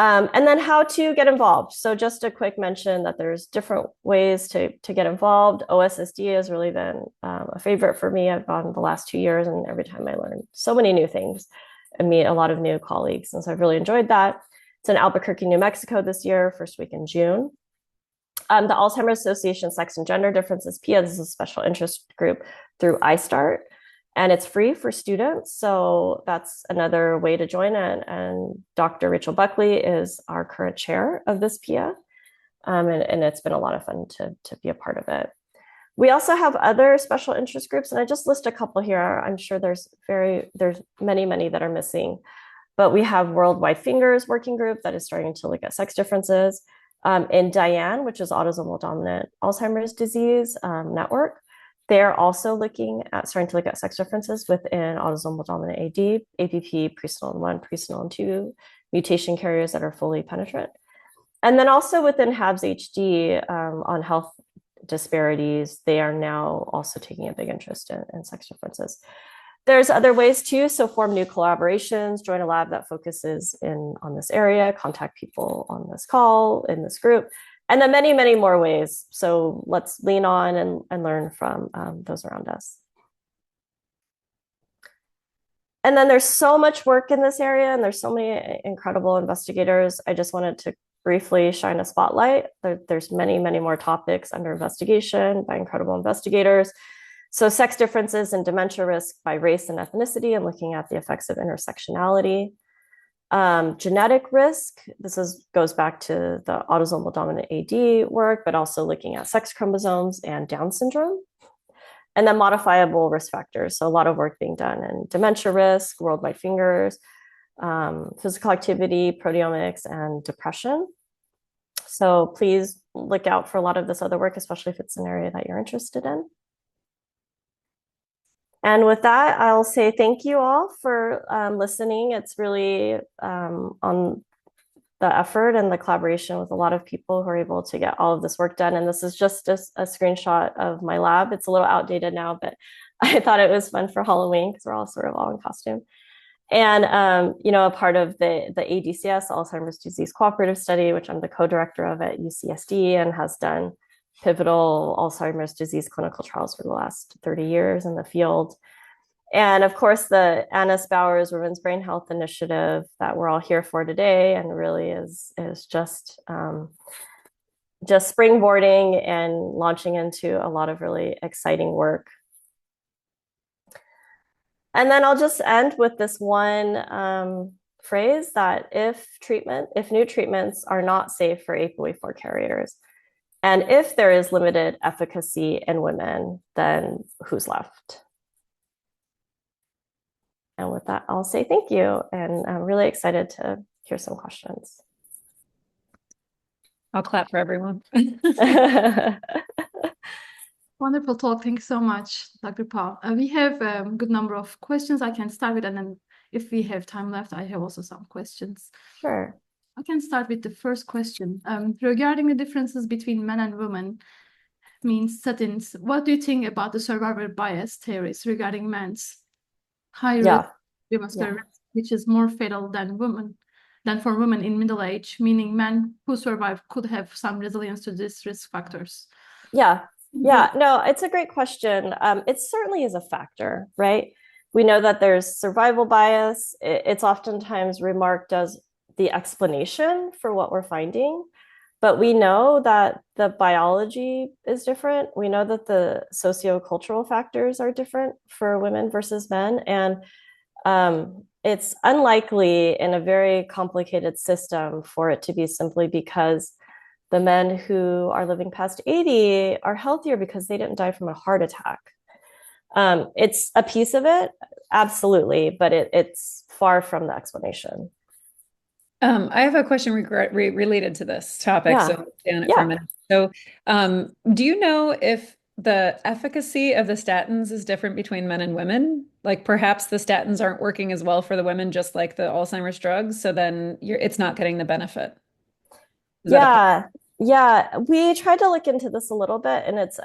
And then how to get involved. So just a quick mention that there's different ways to get involved. OSSD has really been a favorite for me. I've gone the last 2 years, and every time I learn so many new things and meet a lot of new colleagues. And so I've really enjoyed that. It's in Albuquerque, New Mexico this year, first week in June. The Alzheimer's Association Sex and Gender Differences PIA, this is a special interest group through iStart, and it's free for students. So that's another way to join it. And Dr. Rachel Buckley is our current chair of this PIA. And it's been a lot of fun to be a part of it. We also have other special interest groups, and I just list a couple here. I'm sure there's many that are missing, but we have Worldwide Fingers Working Group that is starting to look at sex differences. In Diane, which is autosomal dominant Alzheimer's disease network, they're also starting to look at sex differences within autosomal dominant AD, APP, presenilin 1, presenilin 2, mutation carriers that are fully penetrant. And then also within HABS HD on health disparities, they are now also taking a big interest in sex differences. There's other ways too, so form new collaborations, join a lab that focuses on this area, contact people on this call, in this group, and then many more ways. So let's lean on and learn from those around us. And then there's so much work in this area, and there's so many incredible investigators. I just wanted to briefly shine a spotlight. There's many more topics under investigation by incredible investigators. So sex differences and dementia risk by race and ethnicity, and looking at the effects of intersectionality. Genetic risk, goes back to the autosomal dominant AD work, but also looking at sex chromosomes and Down syndrome. And then modifiable risk factors. So a lot of work being done in dementia risk, worldwide fingers, physical activity, proteomics, and depression. So please look out for a lot of this other work, especially if it's an area that you're interested in. And with that, I'll say thank you all for listening. It's really on the effort and the collaboration with a lot of people who are able to get all of this work done. And this is just a screenshot of my lab. It's a little outdated now, but I thought it was fun for Halloween because we're all sort of all in costume. And, a part of the ADCS, Alzheimer's Disease Cooperative Study, which I'm the co-director of at UCSD and has done pivotal Alzheimer's disease clinical trials for the last 30 years in the field. And of course, the Annis Bowers Women's Brain Health Initiative that we're all here for today, and really is just springboarding and launching into a lot of really exciting work. And then I'll just end with this one phrase that if new treatments are not safe for APOE4 carriers, and if there is limited efficacy in women, then who's left? And with that, I'll say thank you. And I'm really excited to hear some questions. I'll clap for everyone. Wonderful talk. Thanks so much, Dr. Pa. We have a good number of questions I can start with, and then if we have time left, I have also some questions. Sure. I can start with the first question. Regarding the differences between men and women, means statins, what do you think about the survivor bias theories regarding men's high risk cardiovascular risk, which is more fatal than for women in middle age, meaning men who survive could have some resilience to these risk factors? No, it's a great question. It certainly is a factor, right? We know that there's survival bias. It's oftentimes remarked as the explanation for what we're finding, but we know that the biology is different. We know that the sociocultural factors are different for women versus men. And it's unlikely in a very complicated system for it to be simply because the men who are living past 80 are healthier because they didn't die from a heart attack. It's a piece of it, absolutely, but it's far from the explanation. I have a question related to this topic, so stay on it for a minute. So, do you know if the efficacy of the statins is different between men and women? Like perhaps the statins aren't working as well for the women, just like the Alzheimer's drugs, so then it's not getting the benefit. We tried to look into this a little bit, and it's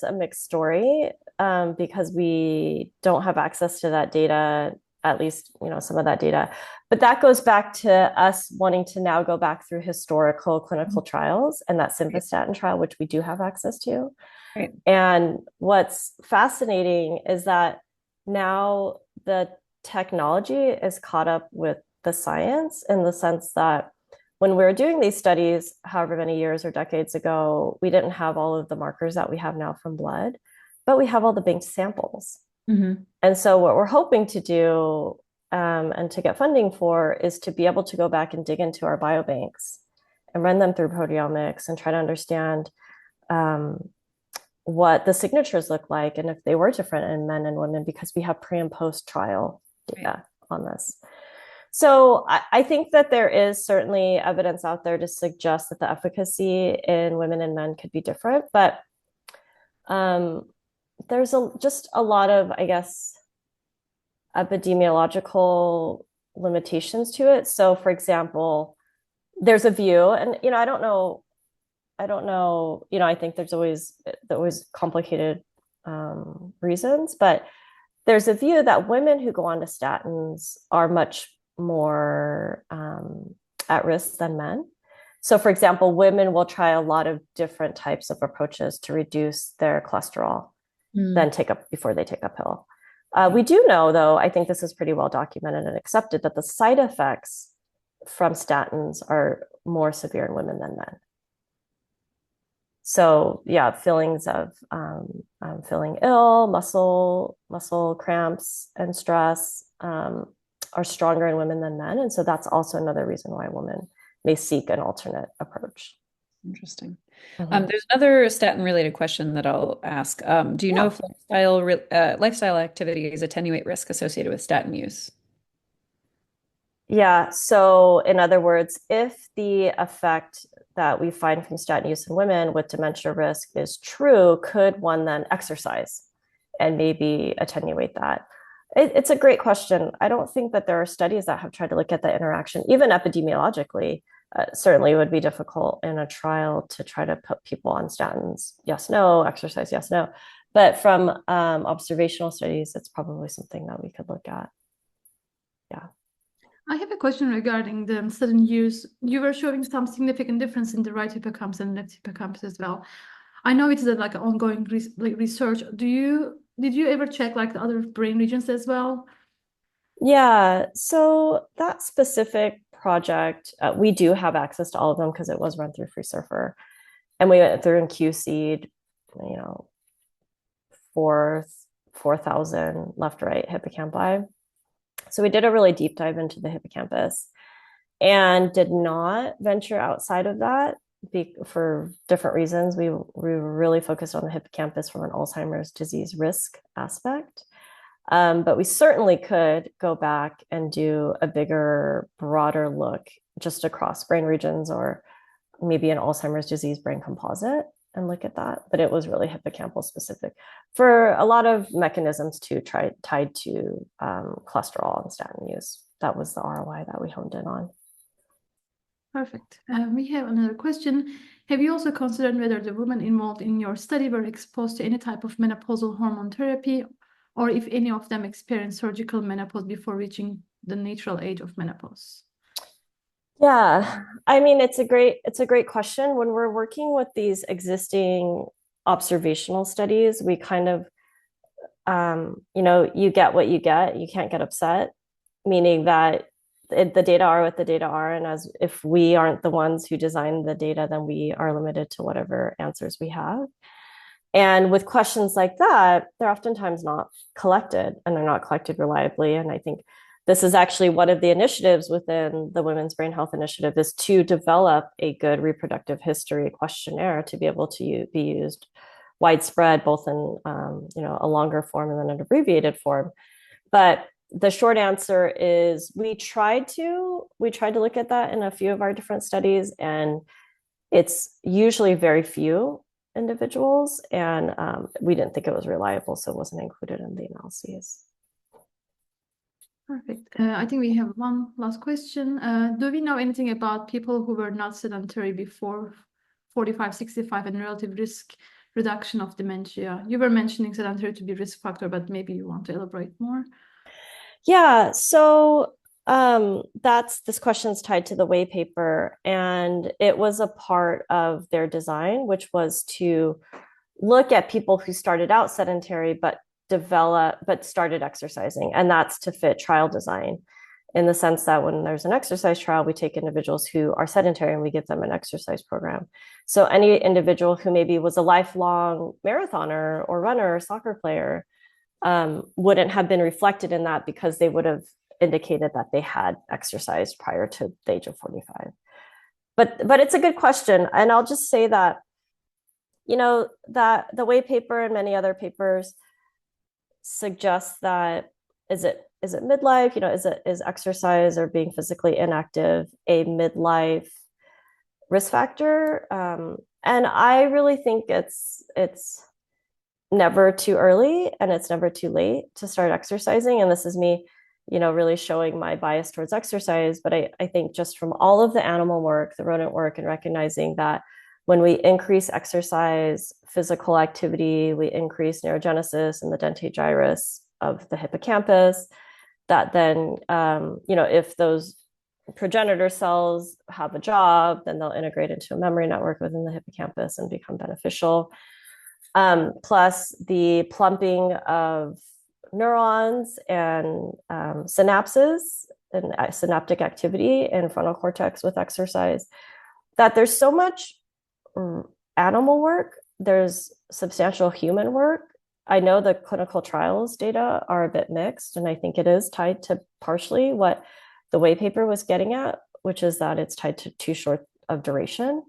a mixed story because we don't have access to that data at least, some of that data. But that goes back to us wanting to now go back through historical clinical trials and that simvastatin trial, which we do have access to. Right. And what's fascinating is that now the technology is caught up with the science, in the sense that when we were doing these studies, however many years or decades ago, we didn't have all of the markers that we have now from blood, but we have all the banked samples. Mm-hmm. And so what we're hoping to do, and to get funding for, is to be able to go back and dig into our biobanks and run them through proteomics and try to understand what the signatures look like and if they were different in men and women, because we have pre and post trial data on this. So I think that there is certainly evidence out there to suggest that the efficacy in women and men could be different, but there's just a lot of, I guess, epidemiological limitations to it. So, for example, there's a view, and I don't know. I think there's always complicated reasons, but there's a view that women who go on to statins are much more at risk than men. So, for example, women will try a lot of different types of approaches to reduce their cholesterol before they take a pill. We do know, though, I think this is pretty well documented and accepted, that the side effects from statins are more severe in women than men. So yeah, feelings of feeling ill, muscle cramps and stress are stronger in women than men. And so that's also another reason why women may seek an alternate approach. Interesting. There's another statin-related question that I'll ask. Do you know if lifestyle activities attenuate risk associated with statin use? Yeah. So in other words, if the effect that we find from statin use in women with dementia risk is true, could one then exercise and maybe attenuate that? It's a great question. I don't think that there are studies that have tried to look at the interaction, even epidemiologically. Certainly it would be difficult in a trial to try to put people on statins. Yes, no, exercise, yes, no. But from observational studies, it's probably something that we could look at. Yeah. I have a question regarding the statin use. You were showing some significant difference in the right hippocampus and left hippocampus as well. I know it is like an ongoing research. Did you ever check like the other brain regions as well? Yeah, so that specific project, we do have access to all of them because it was run through FreeSurfer. And we went through and QC'd, 4,000 left-right hippocampi. So we did a really deep dive into the hippocampus and did not venture outside of that for different reasons. We were really focused on the hippocampus from an Alzheimer's disease risk aspect. But we certainly could go back and do a bigger, broader look just across brain regions, or maybe an Alzheimer's disease brain composite, and look at that. But it was really hippocampal specific for a lot of mechanisms too, tied to cholesterol and statin use. That was the ROI that we honed in on. Perfect. We have another question. Have you also considered whether the women involved in your study were exposed to any type of menopausal hormone therapy, or if any of them experienced surgical menopause before reaching the natural age of menopause? Yeah, I mean, it's a great question. When we're working with these existing observational studies, we kind of, you get what you get. You can't get upset, meaning that the data are what the data are. And if we aren't the ones who design the data, then we are limited to whatever answers we have. And with questions like that, they're oftentimes not collected, and they're not collected reliably. And I think this is actually one of the initiatives within the Women's Brain Health Initiative, is to develop a good reproductive history questionnaire to be able to be used widespread, both in a longer form and then an abbreviated form. But the short answer is we tried to look at that in a few of our different studies, and it's usually very few individuals, and we didn't think it was reliable, so it wasn't included in the analyses. Perfect. I think we have one last question. Do we know anything about people who were not sedentary before 45, 65 and relative risk reduction of dementia? You were mentioning sedentary to be risk factor, but maybe you want to elaborate more. Yeah, so this question's tied to the Way paper, and it was a part of their design, which was to look at people who started out sedentary but started exercising, and that's to fit trial design in the sense that when there's an exercise trial, we take individuals who are sedentary and we give them an exercise program. So any individual who maybe was a lifelong marathoner or runner or soccer player wouldn't have been reflected in that because they would have indicated that they had exercised prior to the age of 45. But it's a good question. And I'll just say that, that the Way paper and many other papers suggest that is it midlife? Is exercise or being physically inactive a midlife risk factor? And I really think it's never too early and it's never too late to start exercising. And this is me, really showing my bias towards exercise. But I think just from all of the animal work, the rodent work, and recognizing that when we increase exercise, physical activity, we increase neurogenesis and the dentate gyrus of the hippocampus, that then, if those progenitor cells have a job, then they'll integrate into a memory network within the hippocampus and become beneficial. Plus the plumping of neurons and synapses and synaptic activity in frontal cortex with exercise, that there's so much animal work, there's substantial human work. I know the clinical trials data are a bit mixed, and I think it is tied to partially what the Way paper was getting at, which is that it's tied to too short of duration.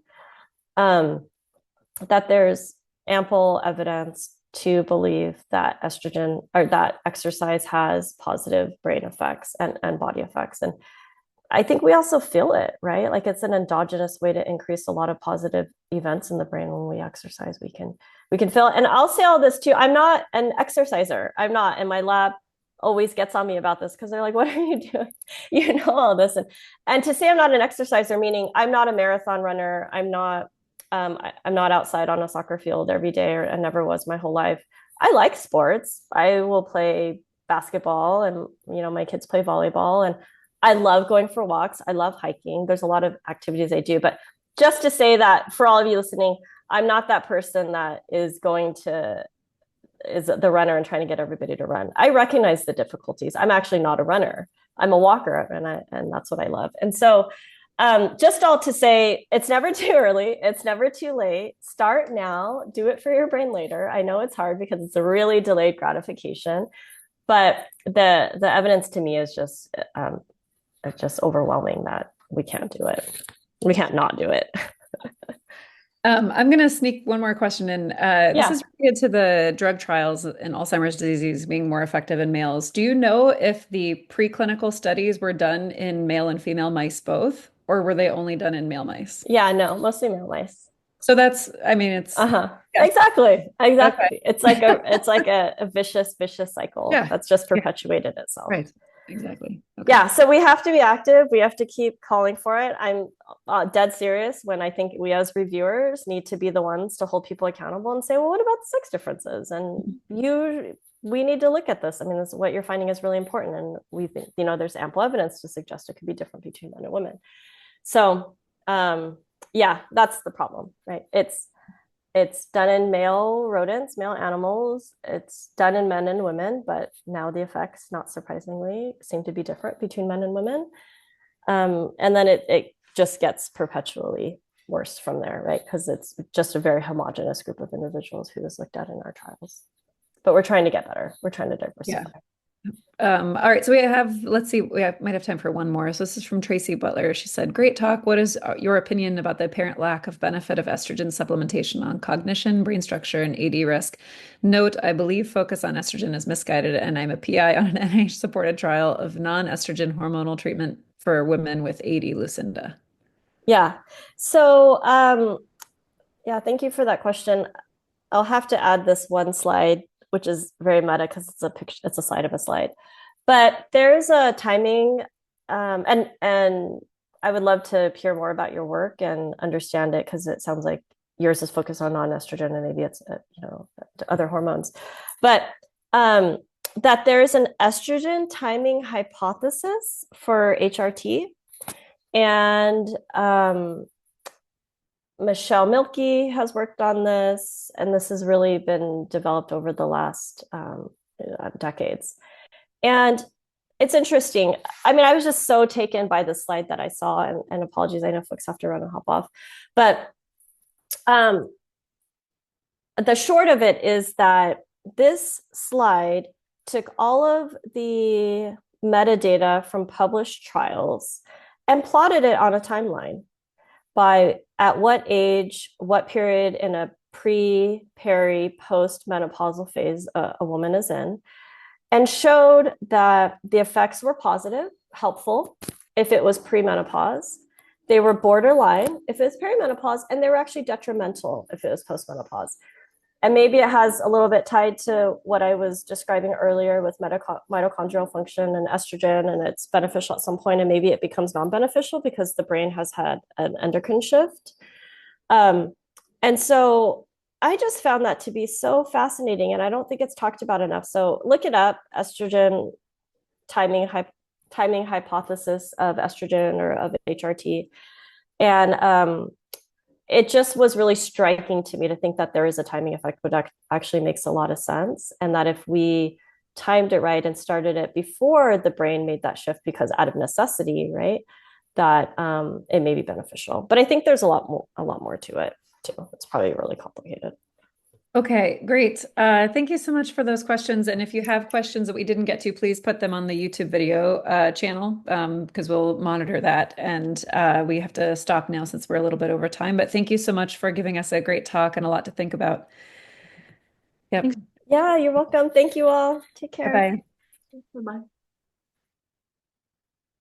That there's ample evidence to believe that estrogen or that exercise has positive brain effects and body effects. And I think we also feel it, right? Like it's an endogenous way to increase a lot of positive events in the brain when we exercise. We can feel it. And I'll say all this too. I'm not an exerciser. I'm not. And my lab always gets on me about this because they're like, what are you doing? You know all this. And to say I'm not an exerciser, meaning I'm not a marathon runner. I'm not outside on a soccer field every day, or I never was my whole life. I like sports. I will play basketball, and my kids play volleyball, and I love going for walks. I love hiking. There's a lot of activities I do, but just to say that for all of you listening, I'm not that person that is the runner and trying to get everybody to run. I recognize the difficulties. I'm actually not a runner. I'm a walker, and that's what I love. And so just all to say, it's never too early. It's never too late. Start now. Do it for your brain later. I know it's hard because it's a really delayed gratification, but the evidence to me is just overwhelming that we can't do it. We can't not do it. I'm going to sneak one more question in. This is related to the drug trials in Alzheimer's disease being more effective in males. Do you know if the preclinical studies were done in male and female mice both, or were they only done in male mice? Yeah, no, mostly male mice. So it's yeah. Exactly. Okay. It's like a vicious cycle that's just perpetuated itself. Right. Exactly. Okay. Yeah. So we have to be active. We have to keep calling for it. I'm dead serious when I think we as reviewers need to be the ones to hold people accountable and say, well, what about the sex differences? And we need to look at this. I mean, this, what you're finding is really important. And we think, there's ample evidence to suggest it could be different between men and women. So that's the problem, right? It's done in male rodents, male animals. It's done in men and women, but now the effects, not surprisingly, seem to be different between men and women. And then it just gets perpetually worse from there, right? Because it's just a very homogenous group of individuals who was looked at in our trials. But we're trying to get better. We're trying to diversify. Yeah. All right, so might have time for one more. So this is from Tracy Butler. She said, great talk. What is your opinion about the apparent lack of benefit of estrogen supplementation on cognition, brain structure, and AD risk? Note, I believe focus on estrogen is misguided, and I'm a PI on an NIH-supported trial of non-estrogen hormonal treatment for women with AD Lucinda. Yeah. So, thank you for that question. I'll have to add this one slide, which is very meta because it's a slide of a slide. But there's a timing, and I would love to hear more about your work and understand it, because it sounds like yours is focused on non-estrogen and maybe it's other hormones. But that there's an estrogen timing hypothesis for HRT. And Michelle Milkey has worked on this, and this has really been developed over the last decades. And it's interesting. I mean, I was just so taken by the slide that I saw, and apologies, I know folks have to run and hop off. But the short of it is that this slide took all of the metadata from published trials and plotted it on a timeline by at what age, what period in a pre, peri, post-menopausal phase a woman is in, and showed that the effects were positive, helpful, if it was premenopause. They were borderline if it was perimenopause, and they were actually detrimental if it was postmenopause. And maybe it has a little bit tied to what I was describing earlier with mitochondrial function and estrogen, and it's beneficial at some point, and maybe it becomes non-beneficial because the brain has had an endocrine shift. And so I just found that to be so fascinating, and I don't think it's talked about enough. So look it up, estrogen timing hypothesis of estrogen or of HRT. And it just was really striking to me to think that there is a timing effect, which actually makes a lot of sense. And that if we timed it right and started it before the brain made that shift, because out of necessity, right, that it may be beneficial. But I think there's a lot more to it too. It's probably really complicated. Okay, great. Thank you so much for those questions. And if you have questions that we didn't get to, please put them on the YouTube video channel because we'll monitor that. And we have to stop now since we're a little bit over time. But thank you so much for giving us a great talk and a lot to think about. Yep. Yeah, you're welcome. Thank you all. Take care. Bye-bye. Bye-bye.